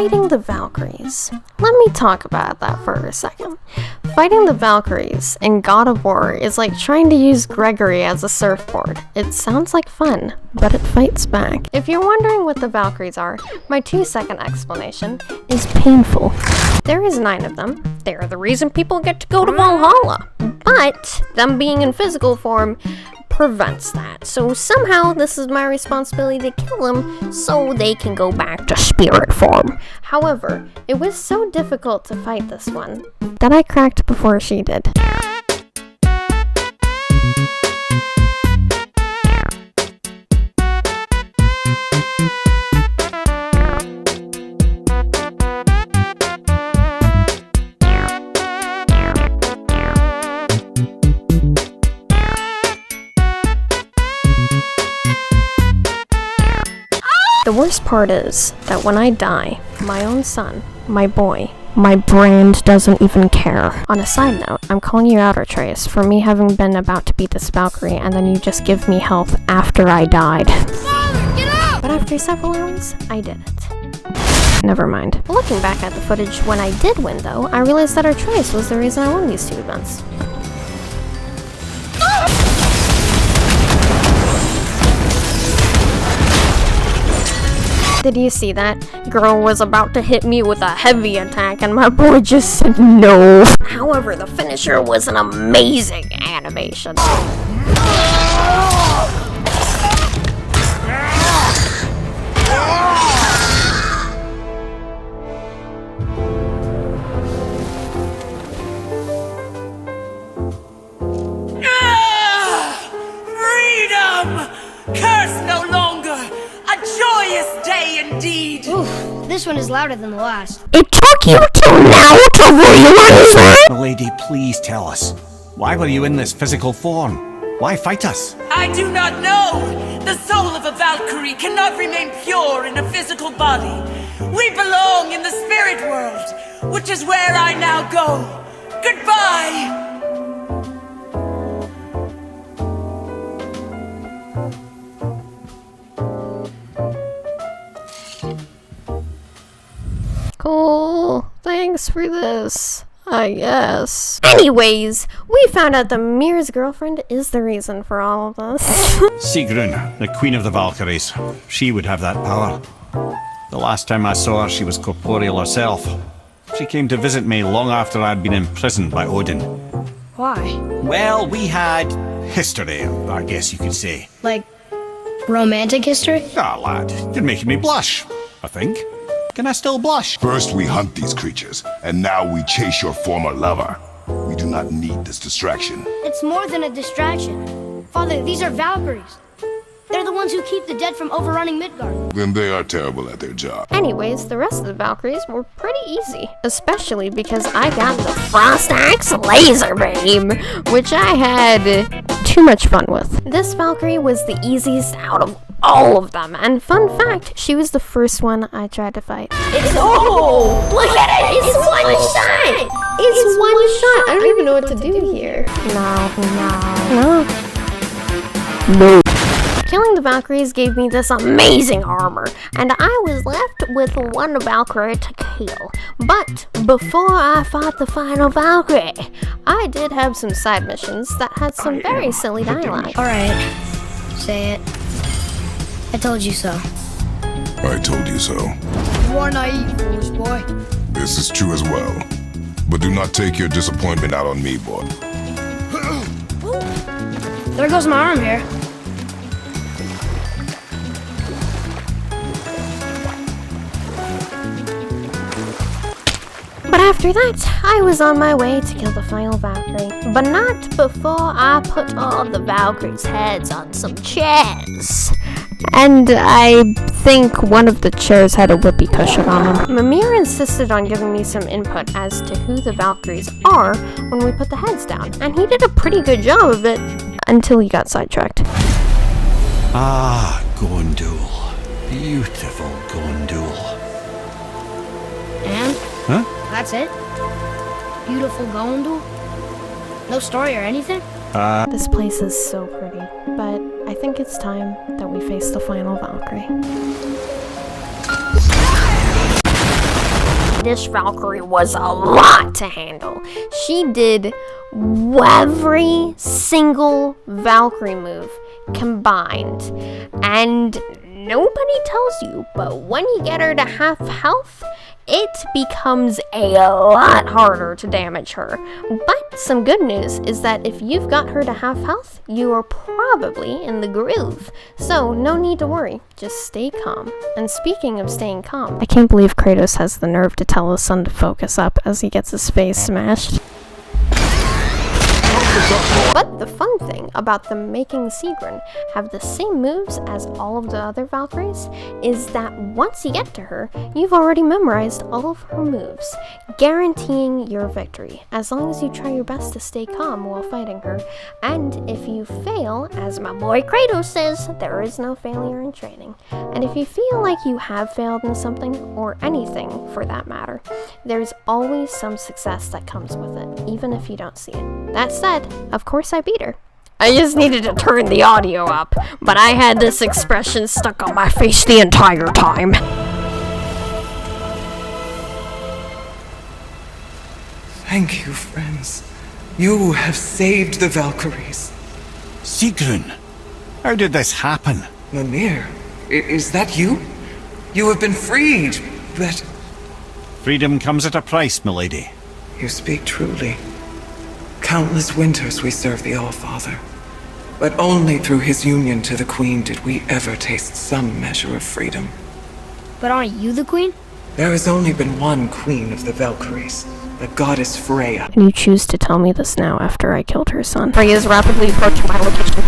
Fighting the Valkyries. Let me talk about that for a second. Fighting the Valkyries in God of War is like trying to use Gregory as a surfboard. It sounds like fun, but it fights back. If you're wondering what the Valkyries are, my 2-second explanation is painful. There is 9 of them. They are the reason people get to go to Valhalla. But them being in physical form prevents that. So somehow this is my responsibility to kill them so they can go back to spirit form. However, it was so difficult to fight this one that I cracked before she did. The worst part is that when I die, my own son, my boy, my brand doesn't even care. On a side note, I'm calling you out, Atreus, for me having been about to beat this Valkyrie and then you just give me health after I died. Father, get up! But after several hours, I did it. Never mind. Looking back at the footage when I did win though, I realized that Atreus was the reason I won these 2 events. Did you see that? Girl was about to hit me with a heavy attack and my boy just said no. However, the finisher was an amazing animation. Freedom! Curse no longer! A joyous day indeed! Oof, this one is louder than the last. It took you till now to realize that? Lady, please tell us. Why were you in this physical form? Why fight us? I do not know! The soul of a Valkyrie cannot remain pure in a physical body. We belong in the spirit world, which is where I now go. Goodbye! Cool. Thanks for this, I guess. Anyways, we found out that Mir's girlfriend is the reason for all of this. Sigrun, the queen of the Valkyries. She would have that power. The last time I saw her, she was corporeal herself. She came to visit me long after I'd been imprisoned by Odin. Why? Well, we had history, I guess you could say. Like, romantic history? Ah, lad, you're making me blush, I think. Can I still blush? First we hunt these creatures, and now we chase your former lover. We do not need this distraction. It's more than a distraction. Father, these are Valkyries. They're the ones who keep the dead from overrunning Midgard. Then they are terrible at their job. Anyways, the rest of the Valkyries were pretty easy, especially because I got the Frost Axe Laser Beam, which I had too much fun with. This Valkyrie was the easiest out of all of them, and fun fact, she was the first one I tried to fight. Look at it! It's one shot! It's one shot! I don't even know what to do here. No. Killing the Valkyries gave me this amazing armor, and I was left with 1 Valkyrie to kill. But before I fought the final Valkyrie, I did have some side missions that had some very silly dialogue. Alright, say it. I told you so. I told you so. You are naive, foolish boy. This is true as well. But do not take your disappointment out on me, boy. There goes my arm here. But after that, I was on my way to kill the final Valkyrie. But not before I put all the Valkyries' heads on some chairs. And I think one of the chairs had a whoopee cushion on them. Mimir insisted on giving me some input as to who the Valkyries are when we put the heads down. And he did a pretty good job of it until he got sidetracked. Ah, Gondul. Beautiful Gondul. And? Huh? That's it? Beautiful Gondul? No story or anything? This place is so pretty, but I think it's time that we face the final Valkyrie. This Valkyrie was a lot to handle. She did every single Valkyrie move combined, and nobody tells you, but when you get her to half health, it becomes a lot harder to damage her. But some good news is that if you've got her to half health, you are probably in the groove. So no need to worry, just stay calm. And speaking of staying calm, I can't believe Kratos has the nerve to tell his son to focus up as he gets his face smashed. But the fun thing about them making Sigrun have the same moves as all of the other Valkyries is that once you get to her, you've already memorized all of her moves, guaranteeing your victory, as long as you try your best to stay calm while fighting her. And if you fail, as my boy Kratos says, there is no failure in training. And if you feel like you have failed in something, or anything for that matter, there's always some success that comes with it, even if you don't see it. That said, of course I beat her. I just needed to turn the audio up, but I had this expression stuck on my face the entire time. Thank you, friends. You have saved the Valkyries. Sigrun, how did this happen? Mimir, is that you? You have been freed, but... Freedom comes at a price, milady. You speak truly. Countless winters we served the All-Father, but only through his union to the Queen did we ever taste some measure of freedom. But aren't you the queen? There has only been one Queen of the Valkyries, the goddess Freya. And you choose to tell me this now after I killed her son. Freya is rapidly approaching my location.